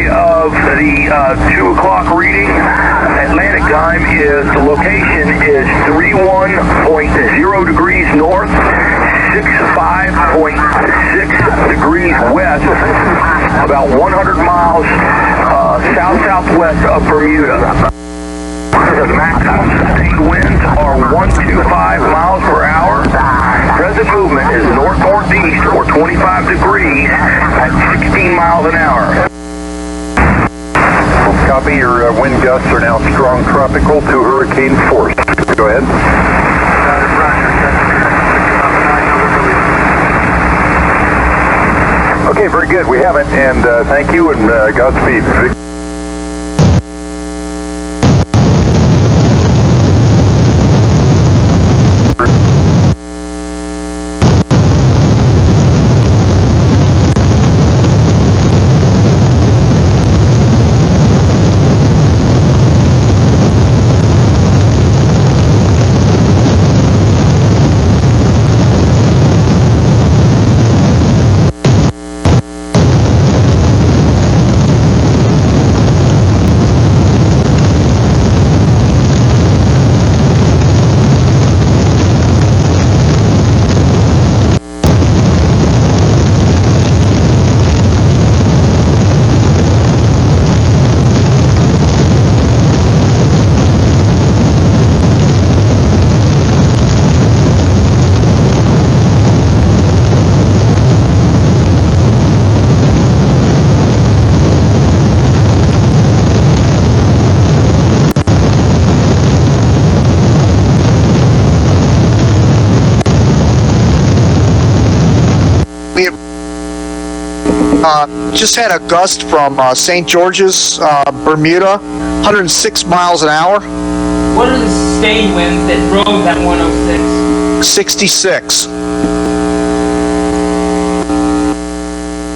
summary of the 2 o'clock reading. Atlantic time is, the location is 31.0 degrees north, 65.6 degrees west, about 100 miles south-southwest of Bermuda. The maximum sustained winds are 125 miles per hour. Present movement is north-northeast or 25 degrees at 16 miles an hour. Copy, your wind gusts are now strong tropical to hurricane force. Go ahead. Okay, very good. We have it, and thank you, and Godspeed. Just had a gust from St. George's, Bermuda, 106 miles an hour. What are the sustained winds that drove that 106? 66.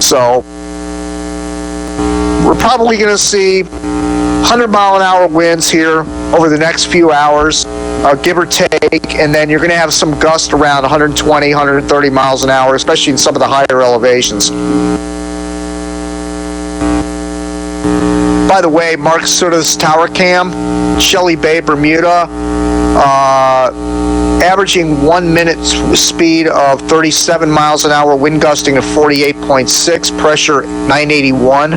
So, we're probably going to see 100 mile an hour winds here over the next few hours, give or take, and then you're going to have some gust around 120, 130 miles an hour, especially in some of the higher elevations. By the way, Mark Suda's tower cam, Shelley Bay, Bermuda, averaging 1 minute speed of 37 miles an hour, wind gusting of 48.6, pressure 981.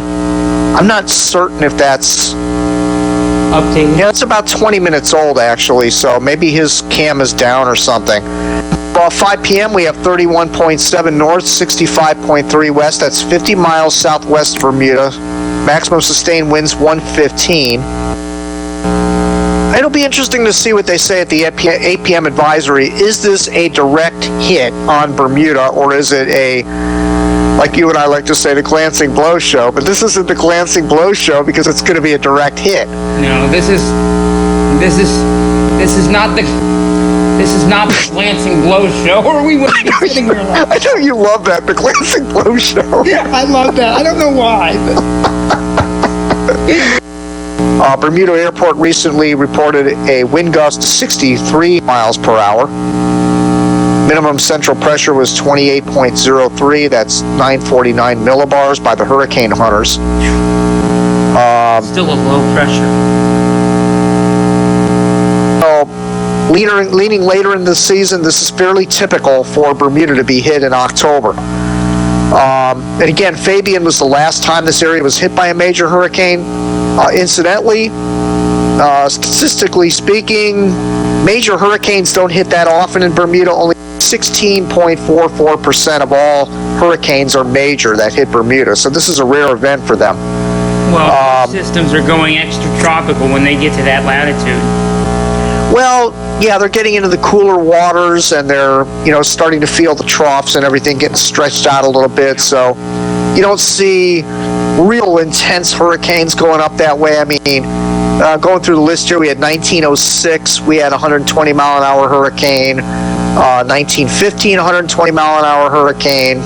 I'm not certain if that's updated. Yeah, it's about 20 minutes old actually, so maybe his cam is down or something. About 5 p.m. we have 31.7 north, 65.3 west. That's 50 miles southwest of Bermuda. Maximum sustained winds 115. It'll be interesting to see what they say at the 8 p.m. advisory. Is this a direct hit on Bermuda, or is it a, like you and I like to say, the glancing blow show? But this isn't the glancing blow show because it's going to be a direct hit. No, this is not the glancing blow show, or we wouldn't be sitting here like. I know you love that, the glancing blow show. Yeah, I love that. I don't know why. Bermuda Airport recently reported a wind gust of 63 miles per hour. Minimum central pressure was 28.03. That's 949 millibars by the hurricane hunters. Still a low pressure. Leaning later in the season, this is fairly typical for Bermuda to be hit in October. And again, Fabian was the last time this area was hit by a major hurricane. Incidentally, statistically speaking, major hurricanes don't hit that often in Bermuda. Only 16.44% of all hurricanes are major that hit Bermuda. So this is a rare event for them. Well, systems are going extra tropical when they get to that latitude. Well, yeah, they're getting into the cooler waters, and they're, starting to feel the troughs and everything getting stretched out a little bit. So you don't see real intense hurricanes going up that way. I mean, going through the list here, we had 1906, we had 120 mile an hour hurricane. 1915, 120 mile an hour hurricane.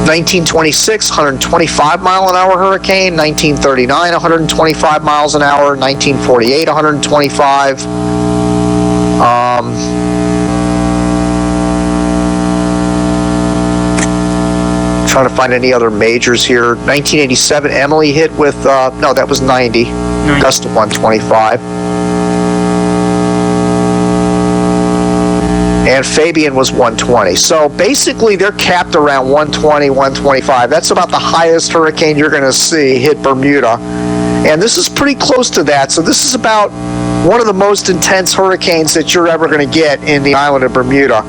1926, 125 mile an hour hurricane. 1939, 125 miles an hour. 1948, 125. Trying to find any other majors here. 1987, Emily hit with, no, that was 90. Gust of 125. And Fabian was 120. So basically they're capped around 120, 125. That's about the highest hurricane you're going to see hit Bermuda. And this is pretty close to that. So this is about one of the most intense hurricanes that you're ever going to get in the island of Bermuda.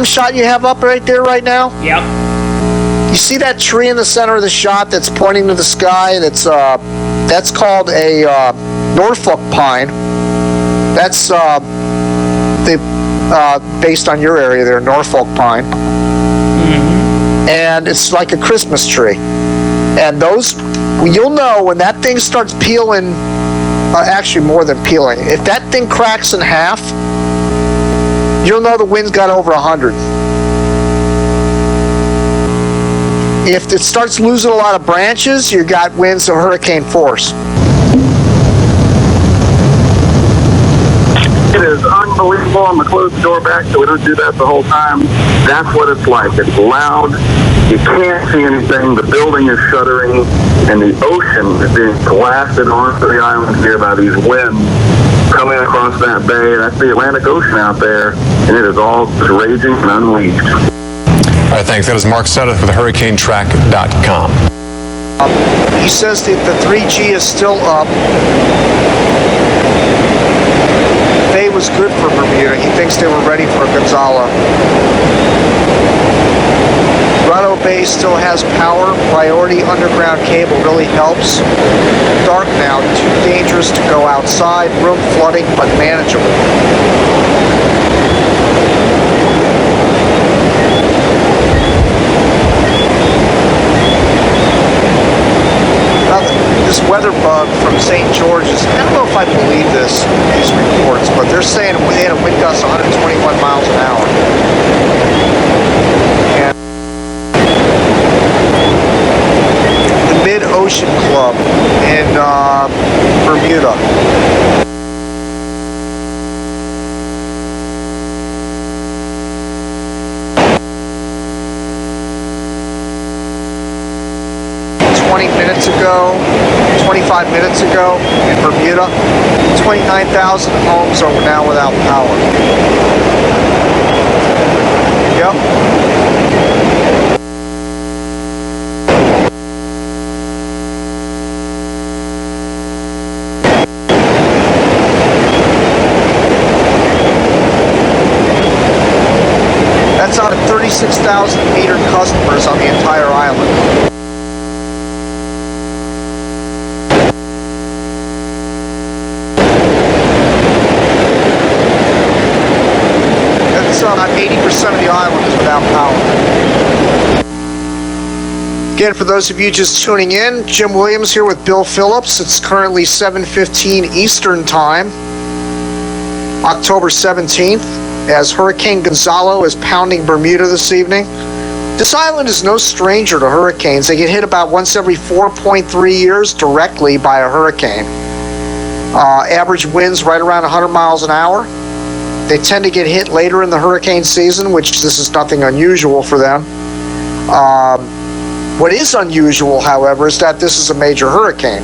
Shot you have up right there right now? Yep. You see that tree in the center of the shot that's pointing to the sky? That's called a Norfolk pine. That's based on your area there, Norfolk pine. Mm-hmm. And it's like a Christmas tree. And those, you'll know when that thing starts peeling, actually more than peeling, if that thing cracks in half, you'll know the wind's got over 100. If it starts losing a lot of branches, you got winds of hurricane force. It is unbelievable. I'm going to close the door back so we don't do that the whole time. That's what it's like. It's loud. You can't see anything. The building is shuddering, and the ocean is being blasted onto the island here by these winds coming across that bay. That's the Atlantic Ocean out there, and it is all just raging and unleashed. All right, thanks. That is Mark Sudduth with HurricaneTrack.com. He says that the 3G is still up. Bay was good for Bermuda. He thinks they were ready for Gonzalo. Grotto Bay still has power. Priority underground cable really helps. Dark now, too dangerous to go outside. Room flooding, but manageable. Now, this weather bug from St. George's, I don't know if I believe these reports, but they're saying they had a wind gust of 121 miles an hour. Mid-Ocean Club in Bermuda. Minutes ago, 25 minutes ago in Bermuda, 29,000 homes are now without power. Yep. That's out of 36,000 metered customers on the entire island. About 80% of the island is without power. Again, for those of you just tuning in, Jim Williams here with Bill Phillips. It's currently 7:15 Eastern Time, October 17th, as Hurricane Gonzalo is pounding Bermuda this evening. This island is no stranger to hurricanes. They get hit about once every 4.3 years directly by a hurricane. Average winds right around 100 miles an hour. They tend to get hit later in the hurricane season, which this is nothing unusual for them. What is unusual, however, is that this is a major hurricane.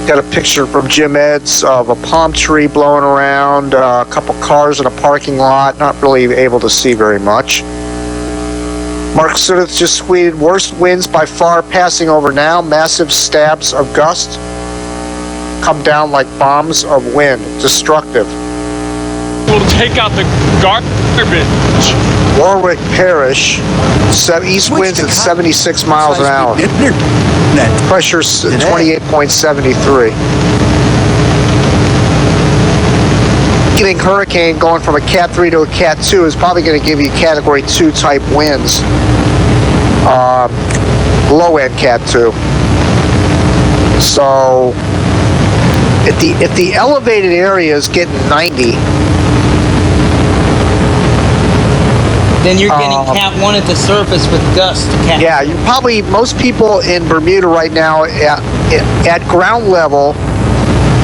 Got a picture from Jim Eds of a palm tree blowing around, a couple cars in a parking lot, not really able to see very much. Mark Sudduth just tweeted, worst winds by far passing over now, massive stabs of gust. Come down like bombs of wind, destructive. We'll take out the garbage. Warwick Parish, east winds at 76 miles an hour. Pressure's 28.73. Getting hurricane going from a Cat 3 to a Cat 2 is probably going to give you Category 2 type winds. Low end Cat 2. So if the elevated area is getting 90, then you're getting Cat 1 at the surface with gusts to Cat. yeah, you probably, most people in Bermuda right now at ground level,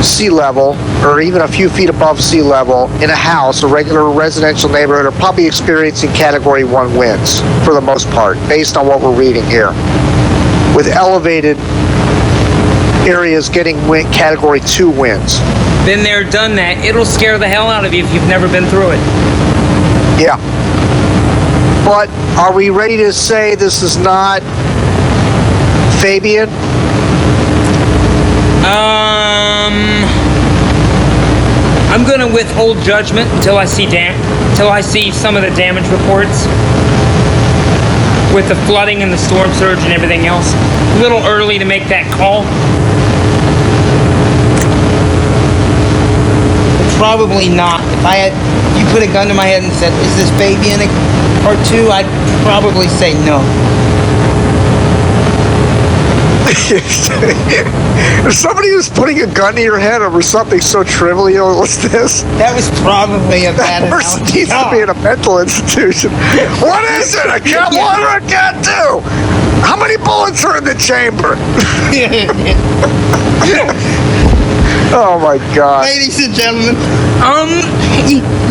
sea level, or even a few feet above sea level in a house, a regular residential neighborhood, are probably experiencing Category 1 winds for the most part, based on what we're reading here. With elevated areas getting Category 2 winds. Been there, done that. It'll scare the hell out of you if you've never been through it. Yeah. But are we ready to say this is not Fabian? I'm gonna withhold judgment until I see some of the damage reports with the flooding and the storm surge and everything else. A little early to make that call. Probably not. If you put a gun to my head and said, "Is this Fabian Part 2?" I'd probably say no. If somebody was putting a gun to your head over something so trivial as this, That was probably a bad that person analogy. needs to be in a mental institution. What is it? A Cat 1 or a Cat 2? How many bullets are in the chamber? Oh my God. Ladies and gentlemen,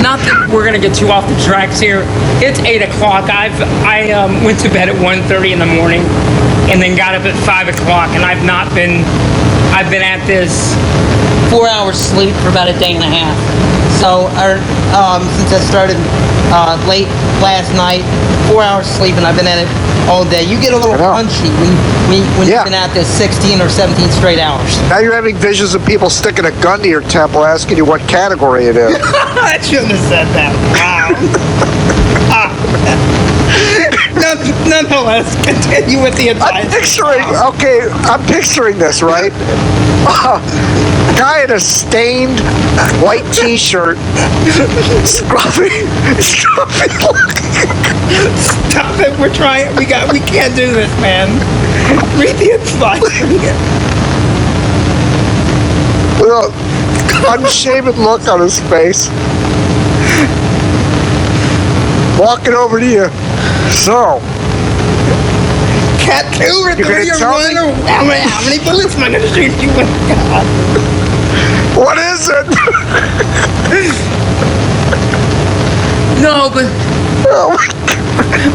Not that we're gonna get too off the tracks here. It's 8 o'clock. I went to bed at 1:30 in the morning, and then got up at 5 o'clock, and I've been at this 4 hours sleep for about a day and a half. So, since I started late last night, 4 hours sleep, and I've been at it all day. You get a little I know. punchy when Yeah. you've been at this 16 or 17 straight hours. Now you're having visions of people sticking a gun to your temple asking you what category it is. I shouldn't have said that. Wow. Nonetheless, continue with the advice. I'm picturing this, right? Guy in a stained white t-shirt, scruffy. Stop it. We're trying. We can't do this, man. Read the advice. With an unshaven look on his face. Walking over to you. So, Cat 2 or 3 gonna or tell 1 me? or how many bullets am I going to shoot you with? God. what is it? no, but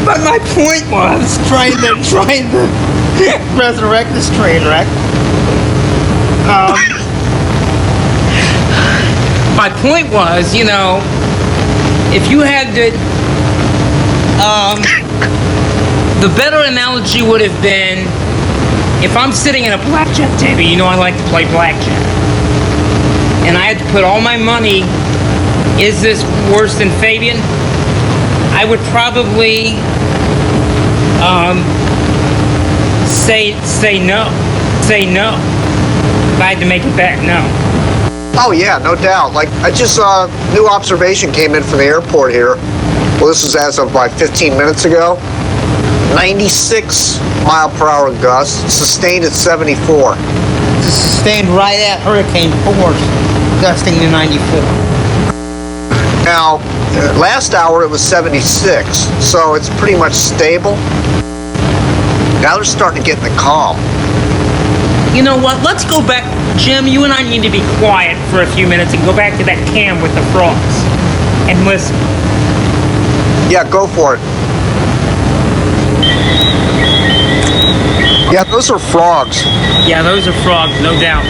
But my point was trying to resurrect this train wreck. my point was, if you had to, the better analogy would have been if I'm sitting at a blackjack table. I like to play blackjack, and I had to put all my money. Is this worse than Fabian? I would probably say no. Say no. If I had to make it back, no. Oh yeah, no doubt. Like, I just saw a new observation came in from the airport here. Well, this was as of like 15 minutes ago. 96 mile per hour gusts, sustained at 74. Sustained right at hurricane force, gusting to 94. Now, last hour it was 76, so it's pretty much stable. Now they're starting to get in the calm. You know what? Let's go back. Jim, you and I need to be quiet for a few minutes and go back to that cam with the frogs and listen. Yeah, go for it. Yeah, those are frogs. Yeah, those are frogs, no doubt.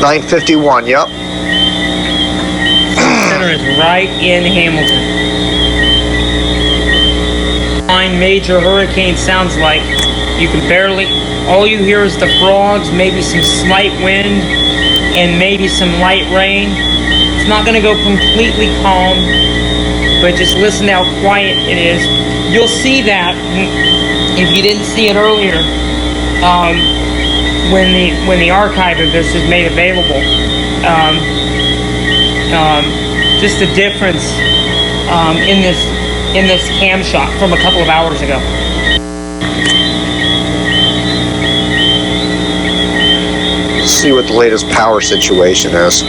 $9.51, yep. Center is right in Hamilton. Fine major hurricane sounds like you can barely, all you hear is the frogs, maybe some slight wind, and maybe some light rain. It's not going to go completely calm, but just listen to how quiet it is. You'll see that if you didn't see it earlier, when the archive of this is made available. Just the difference in this cam shot from a couple of hours ago. See what the latest power situation is.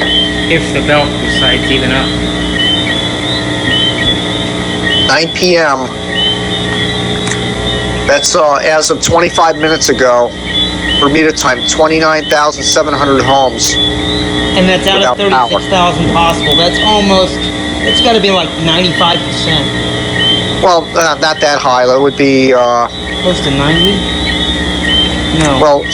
If the belt decides even up. 9 p.m. That's as of 25 minutes ago, Bermuda time, 29,700 homes. And that's out of without 36,000 possible. That's almost, it's got to be like 95%. Well, not that high. That would be, Close to 90? No. well,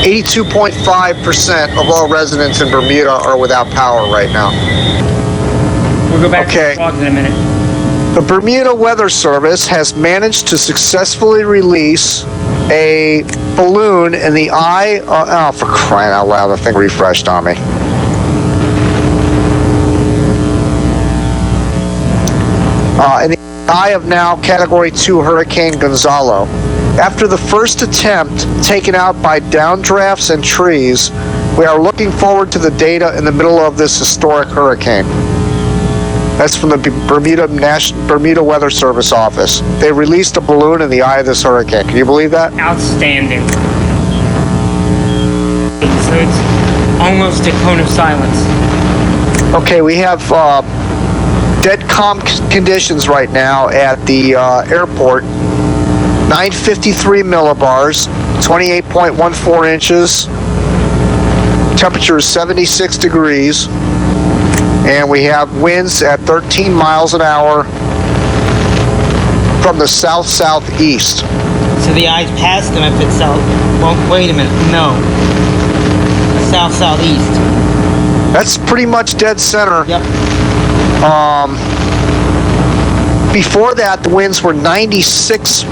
82.5% of all residents in Bermuda are without power right now. We'll go back Okay. to the fog in a minute. The Bermuda Weather Service has managed to successfully release a balloon in the eye. Oh, for crying out loud, the thing refreshed on me. In the eye of now Category 2 Hurricane Gonzalo. After the first attempt taken out by downdrafts and trees, we are looking forward to the data in the middle of this historic hurricane. That's from the Bermuda Weather Service office. They released a balloon in the eye of this hurricane. Can you believe that? Outstanding. So it's almost a cone of silence. Okay, we have dead calm conditions right now at the airport. 953 millibars, 28.14 inches. Temperature is 76 degrees. And we have winds at 13 miles an hour from the south-southeast. So the eye's past them if it's south. Well, wait a minute. No. South-southeast. That's pretty much dead center. Yep. Before that, the winds were 96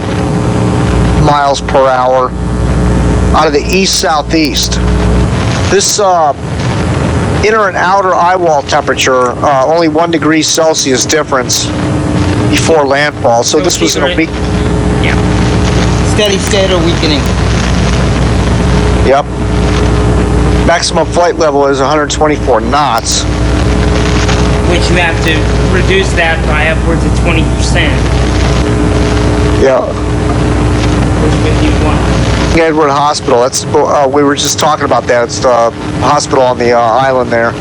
miles per hour out of the east-southeast. This inner and outer eye wall temperature, only 1 degree Celsius difference before landfall. So this was in a week. Yeah. Steady state or weakening. Yep. Maximum flight level is 124 knots. Which you have to reduce that by upwards of 20%. Yeah. Which would be what? King Edward Hospital. That's we were just talking about that. It's the hospital on the island there.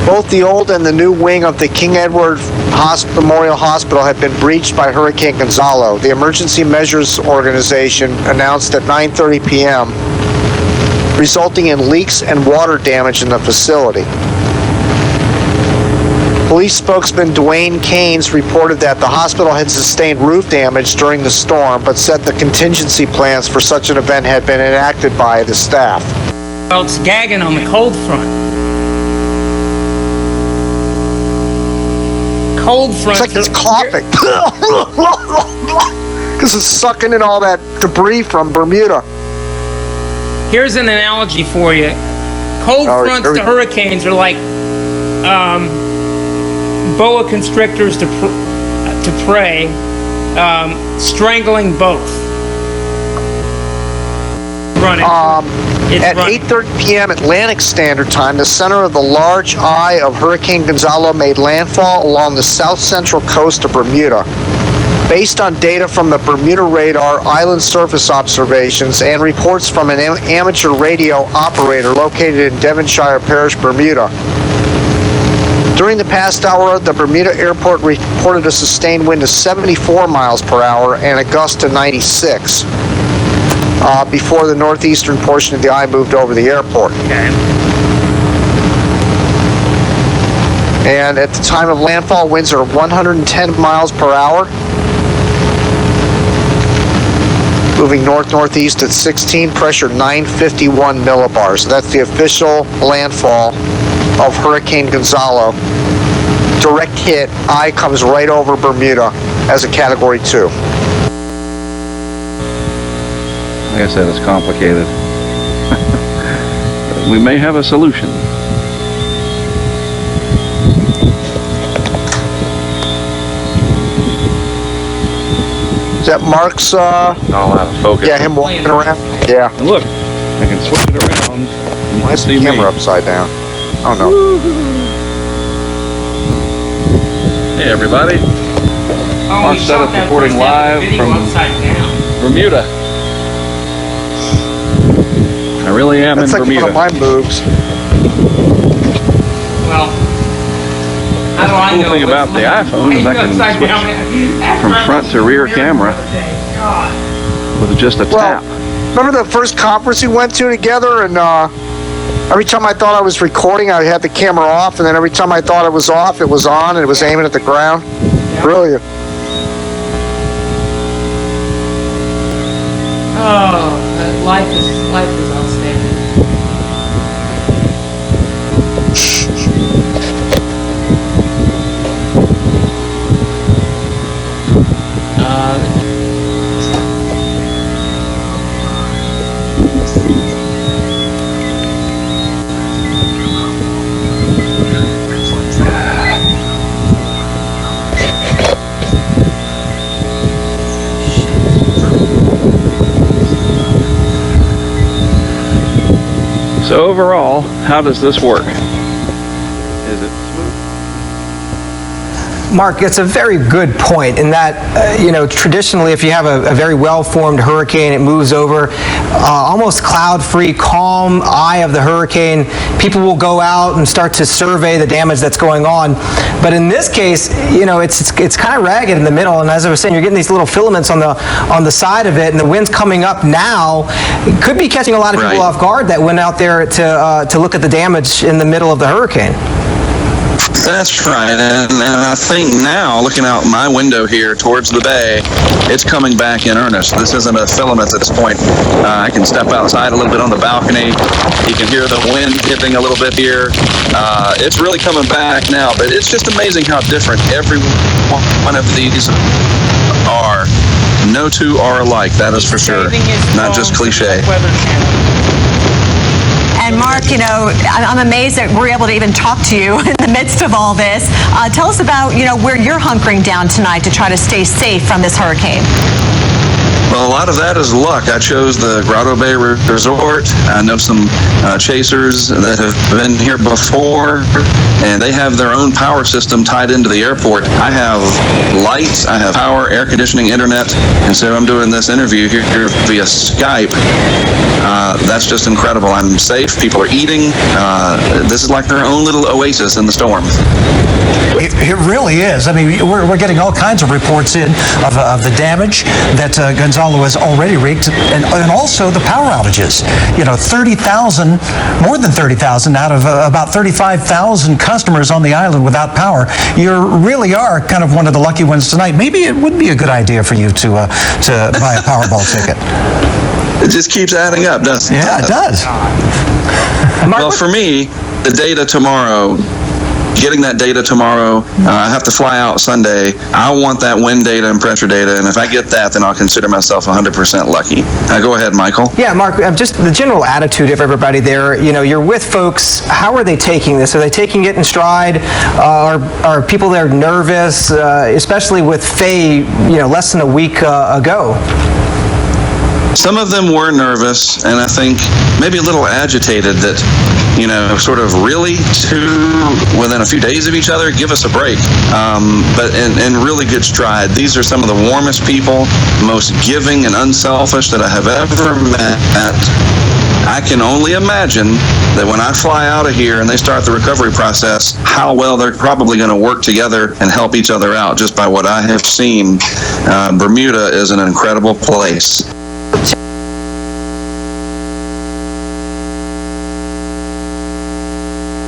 Both the old and the new wing of the King Edward Memorial Hospital have been breached by Hurricane Gonzalo. The Emergency Measures Organization announced at 9:30 p.m., resulting in leaks and water damage in the facility. Police spokesman Dwayne Keynes reported that the hospital had sustained roof damage during the storm, but said the contingency plans for such an event had been enacted by the staff. Well, it's gagging on the cold front. Cold front. It's like it's coughing. Because it's sucking in all that debris from Bermuda. Here's an analogy for you. Cold fronts to hurricanes are like boa constrictors to prey, strangling both. Running. At 8:30 p.m. Atlantic Standard Time, the center of the large eye of Hurricane Gonzalo made landfall along the south-central coast of Bermuda. Based on data from the Bermuda radar, island surface observations, and reports from an amateur radio operator located in Devonshire Parish, Bermuda. During the past hour, the Bermuda airport reported a sustained wind of 74 miles per hour and a gust to 96 before the northeastern portion of the eye moved over the airport. Okay. And at the time of landfall, winds are 110 miles per hour. Moving north-northeast at 16, pressure 951 millibars. So that's the official landfall of Hurricane Gonzalo. Direct hit, eye comes right over Bermuda as a Category 2. Like I said, it's complicated. We may have a solution. that Mark's, All out of focus. yeah, him walking around? Yeah. And look, I can switch it around. You Why can is see the me. camera upside down? Oh, no. Hey, everybody. Oh, Mark he Sennett shot that reporting first half live video from- upside down. Bermuda. I really am That's in like Bermuda. one of my moves. Well, how do I cool know? thing about the iPhone is I can switch from front to rear camera with just a tap. Remember the first conference we went to together, and every time I thought I was recording, I had the camera off, and then every time I thought it was off, it was on, and it was aiming at the ground. Brilliant. Oh, life is outstanding. So overall, how does this work? Is it smooth? Mark, it's a very good point in that, traditionally, if you have a very well-formed hurricane, it moves over, almost cloud-free, calm eye of the hurricane, people will go out and start to survey the damage that's going on. But in this case, it's kind of ragged in the middle, and as I was saying, you're getting these little filaments on the side of it, and the wind's coming up now. It could be catching a lot of people off guard that went out there to look at the damage in the middle of the hurricane. That's right, and I think now, looking out my window here towards the bay, it's coming back in earnest. This isn't a filament at this point. I can step outside a little bit on the balcony. You can hear the wind hitting a little bit here. It's really coming back now, but it's just amazing how different every one of these are. No two are alike, that is for sure. Not just cliche. And Mark, I'm amazed that we're able to even talk to you in the midst of all this. Tell us about, where you're hunkering down tonight to try to stay safe from this hurricane. Well, a lot of that is luck. I chose the Grotto Bay Resort. I know some chasers that have been here before, and they have their own power system tied into the airport. I have lights, I have power, air conditioning, internet, and so I'm doing this interview here via Skype. That's just incredible. I'm safe. People are eating. This is like their own little oasis in the storm. It really is. I mean, we're getting all kinds of reports in of the damage that Gonzalo has already wreaked, and also the power outages. 30,000, more than 30,000 out of about 35,000 customers on the island without power. You really are kind of one of the lucky ones tonight. Maybe it would be a good idea for you to buy a Powerball ticket. It just keeps adding up, doesn't it? Yeah, it does. Well, for me, the data tomorrow, getting that data tomorrow, I have to fly out Sunday. I want that wind data and pressure data, and if I get that, then I'll consider myself 100% lucky. Go ahead, Michael. Yeah, Mark, just the general attitude of everybody there. You're with folks. How are they taking this? Are they taking it in stride? Are people there nervous, especially with Faye, less than a week ago? Some of them were nervous, and I think maybe a little agitated that, sort of really within a few days of each other, give us a break. But in really good stride. These are some of the warmest people, most giving and unselfish that I have ever met. I can only imagine that when I fly out of here and they start the recovery process, how well they're probably going to work together and help each other out just by what I have seen. Bermuda is an incredible place.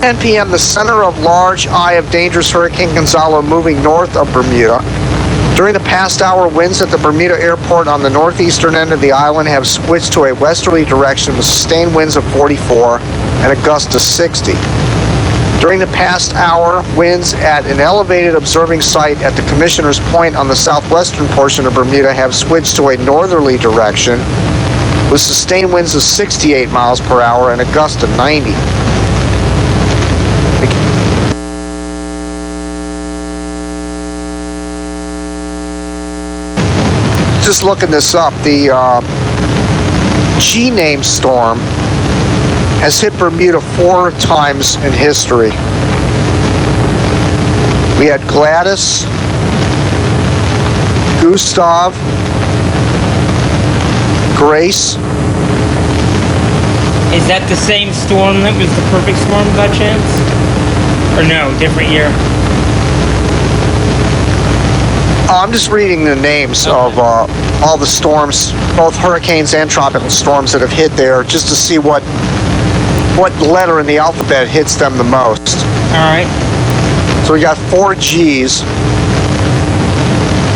10 p.m., the center of large eye of dangerous Hurricane Gonzalo moving north of Bermuda. During the past hour, winds at the Bermuda airport on the northeastern end of the island have switched to a westerly direction with sustained winds of 44 and a gust of 60. During the past hour, winds at an elevated observing site at the Commissioner's Point on the southwestern portion of Bermuda have switched to a northerly direction with sustained winds of 68 miles per hour and a gust of 90. just looking this up. The G-name storm has hit Bermuda 4 times in history. We had Gladys, Gustav, Grace. Is that the same storm that was the perfect storm by chance? Or no, different year? I'm just reading the names of all the storms, both hurricanes and tropical storms that have hit there, just to see what letter in the alphabet hits them the most. All right. So we got 4 G's.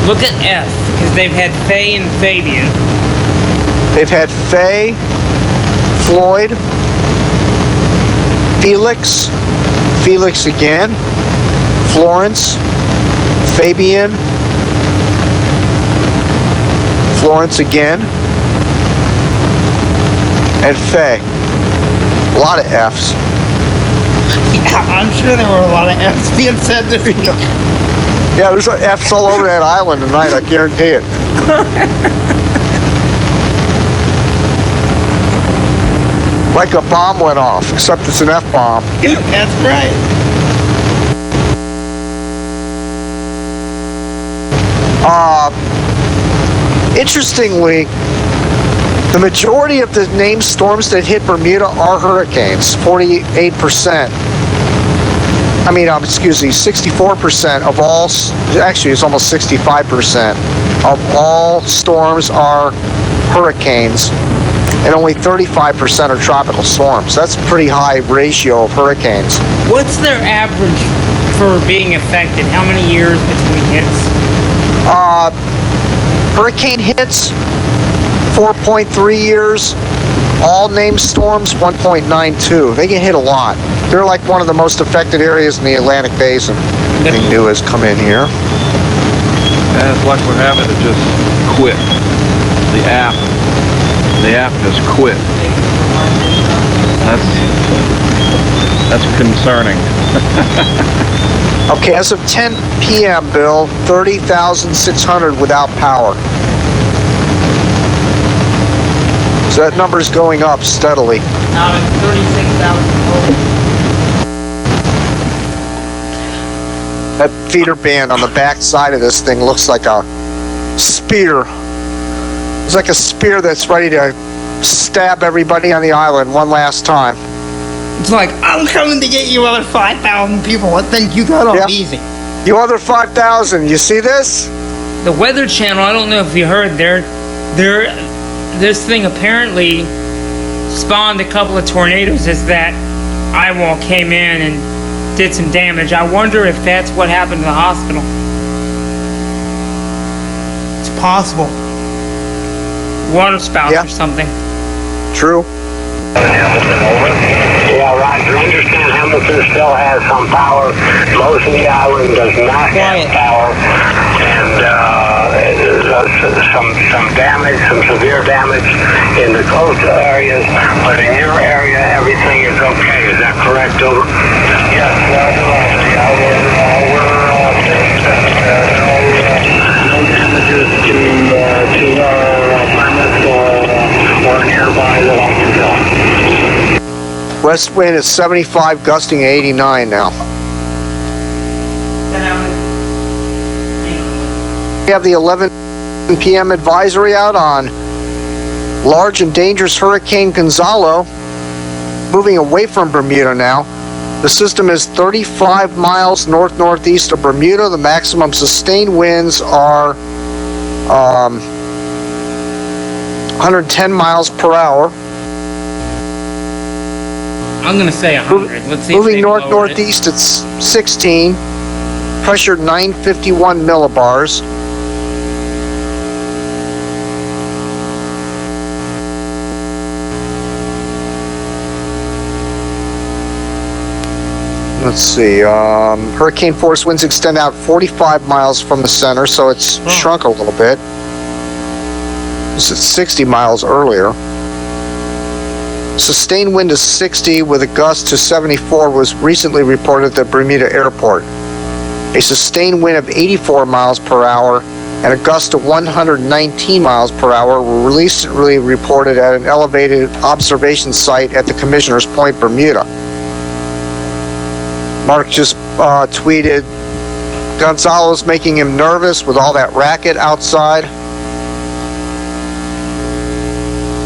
Look at F, because they've had Faye and Fabian. They've had Faye, Floyd, Felix, Felix again, Florence, Fabian, Florence again, and Faye. A lot of F's. Yeah, I'm sure there were a lot of F's being said this week. Yeah, there's F's all over that island tonight, I guarantee it. Like a bomb went off, except it's an F-bomb. Yeah, that's right. Interestingly, the majority of the named storms that hit Bermuda are hurricanes, 48%. I mean, excuse me, 64% of all, actually it's almost 65% of all storms are hurricanes, and only 35% are tropical storms. That's a pretty high ratio of hurricanes. What's their average for being affected? How many years between hits? Hurricane hits, 4.3 years. All named storms, 1.92. They get hit a lot. They're like one of the most affected areas in the Atlantic Basin. Nothing new has come in here. And it's like we're having to just quit. The app has quit. That's concerning. Okay, as of 10 p.m., Bill, 30,600 without power. So that number's going up steadily. Now it's 36,000. That feeder band on the back side of this thing looks like a spear. It's like a spear that's ready to stab everybody on the island one last time. It's like, I'm coming to get you other 5,000 people. What think you got on easy? You other 5,000, you see this? The Weather Channel, I don't know if you heard, this thing apparently spawned a couple of tornadoes as that eyewall came in and did some damage. I wonder if that's what happened to the hospital. It's possible. Water spouts or something. True. Yeah, Roger. Understand Hamilton still has some power. Most of the island does not have power. And some damage, some severe damage in the coastal areas. But in your area, everything is okay. Is that correct, over? Yes, Roger. No damages to our premise or nearby that I can tell. West wind is 75, gusting 89 now. We have the 11 p.m. advisory out on large and dangerous Hurricane Gonzalo, moving away from Bermuda now. The system is 35 miles north-northeast of Bermuda. The maximum sustained winds are 110 miles per hour. I'm going to say 100. Let's see. Moving north-northeast, it's 16. Pressure 951 millibars. Let's see. Hurricane force winds extend out 45 miles from the center, so it's shrunk a little bit. It was at 60 miles earlier. Sustained wind is 60 with a gust to 74 was recently reported at the Bermuda airport. A sustained wind of 84 miles per hour and a gust of 119 miles per hour were recently reported at an elevated observation site at the Commissioner's Point, Bermuda. Mark just tweeted, Gonzalo's making him nervous with all that racket outside.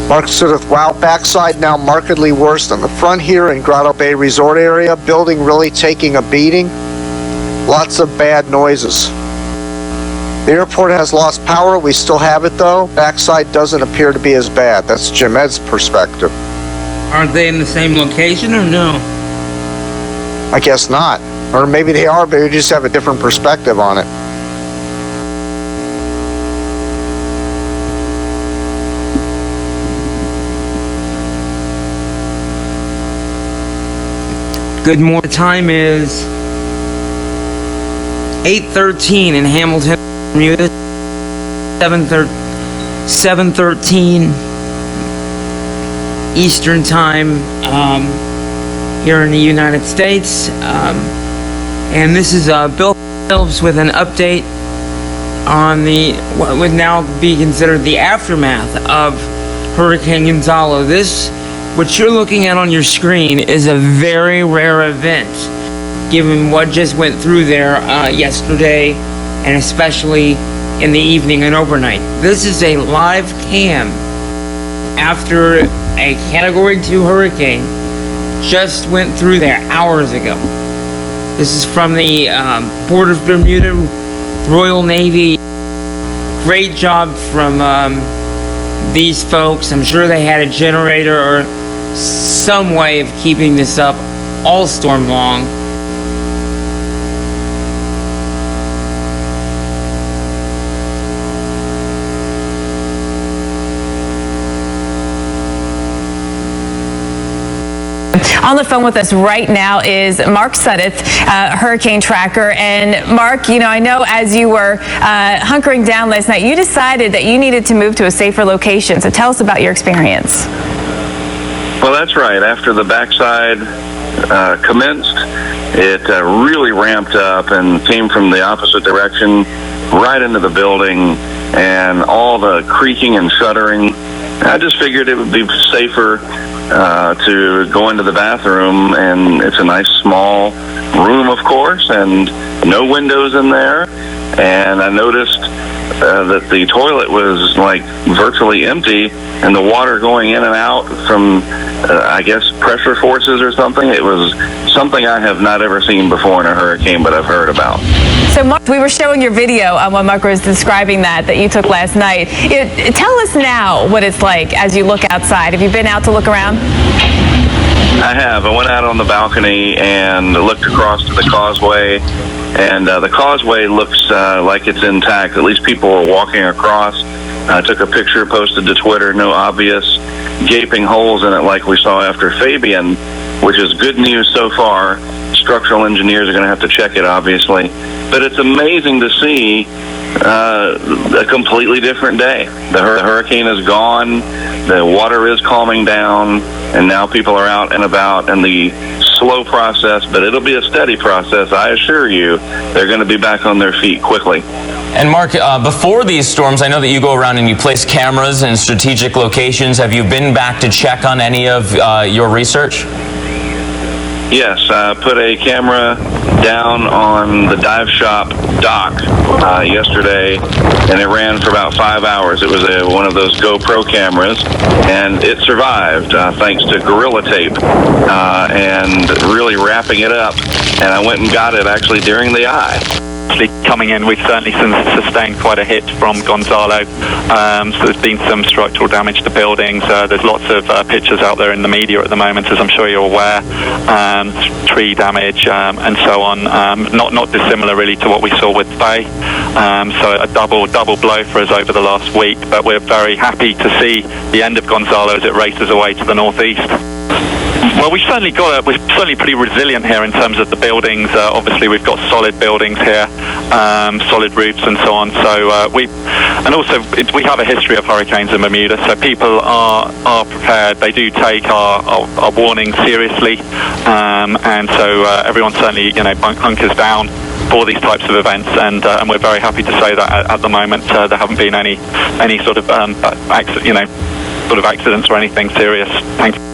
Mark said, wow, backside now markedly worse than the front here in Grotto Bay Resort area. Building really taking a beating. Lots of bad noises. The airport has lost power. We still have it, though. Backside doesn't appear to be as bad. That's Jim Ed's perspective. Aren't they in the same location or no? I guess not. Or maybe they are, but they just have a different perspective on it. Good morning. The time is 8:13 in Hamilton, Bermuda. 7:13 Eastern Time here in the United States. And this is Bill Phillips with an update on what would now be considered the aftermath of Hurricane Gonzalo. What you're looking at on your screen is a very rare event, given what just went through there yesterday, and especially in the evening and overnight. This is a live cam after a Category 2 hurricane just went through there hours ago. This is from the Port of Bermuda, Royal Navy. Great job from these folks. I'm sure they had a generator or some way of keeping this up all storm long. On the phone with us right now is Mark Suddeth, hurricane tracker. And Mark, I know as you were hunkering down last night, you decided that you needed to move to a safer location. So tell us about your experience. Well, that's right. After the backside commenced, it really ramped up and came from the opposite direction right into the building, and all the creaking and shuddering. I just figured it would be safer to go into the bathroom, and it's a nice small room, of course, and no windows in there. And I noticed that the toilet was like virtually empty, and the water going in and out from, I guess, pressure forces or something. It was something I have not ever seen before in a hurricane, but I've heard about. So, Mark, we were showing your video when Mark was describing that you took last night. Tell us now what it's like as you look outside. Have you been out to look around? I have. I went out on the balcony and looked across to the causeway, and the causeway looks like it's intact. At least people were walking across. I took a picture, posted to Twitter. No obvious gaping holes in it like we saw after Fabian, which is good news so far. Structural engineers are going to have to check it, obviously. But it's amazing to see a completely different day. The hurricane is gone, the water is calming down, and now people are out and about, and the slow process, but it'll be a steady process, I assure you. They're going to be back on their feet quickly. And Mark, before these storms, I know that you go around and you place cameras in strategic locations. Have you been back to check on any of your research? Yes, I put a camera down on the dive shop dock yesterday, and it ran for about 5 hours. It was one of those GoPro cameras, and it survived thanks to Gorilla Tape and really wrapping it up. And I went and got it actually during the eye. Coming in, we've certainly sustained quite a hit from Gonzalo. So there's been some structural damage to buildings. There's lots of pictures out there in the media at the moment, as I'm sure you're aware. Tree damage and so on. Not dissimilar really to what we saw with Faye. So a double blow for us over the last week. But we're very happy to see the end of Gonzalo as it races away to the northeast. Well, we're certainly pretty resilient here in terms of the buildings. Obviously, we've got solid buildings here, solid roofs and so on. So we have a history of hurricanes in Bermuda, so people are prepared. They do take our warning seriously, and so everyone certainly hunkers down. for these types of events, and we're very happy to say that at the moment there haven't been any sort of accidents or anything serious. Thank you.